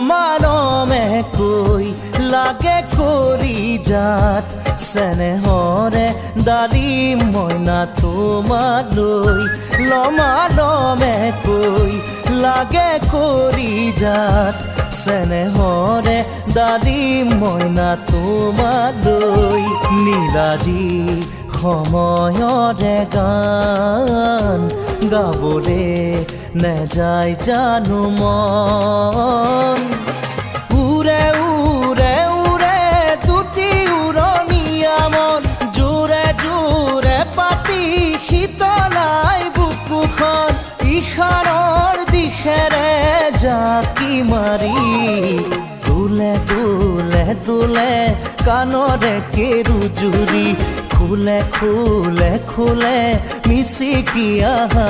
লমালমে কৈ লাগে কৰি যাত চেনেহৰে ডালিম মইনা তোমালৈ লমালমে কৈ লাগে কৰি যাত চেনেহৰে ডালিম মইনা তোমালৈ নীলাজী সময়ৰে গান গাবলে নেযায় জানো মন উৰে উৰে উৰে দুটি উৰণীয়া মন জোৰে জোৰে পাতি শীতলাই বুকুখন ইশাৰৰ দিশেৰে জাকি মাৰি তোলে তোলে তোলে কাণৰে কেৰু জুৰি খুলে খুলে খুলে মিচিকি আহা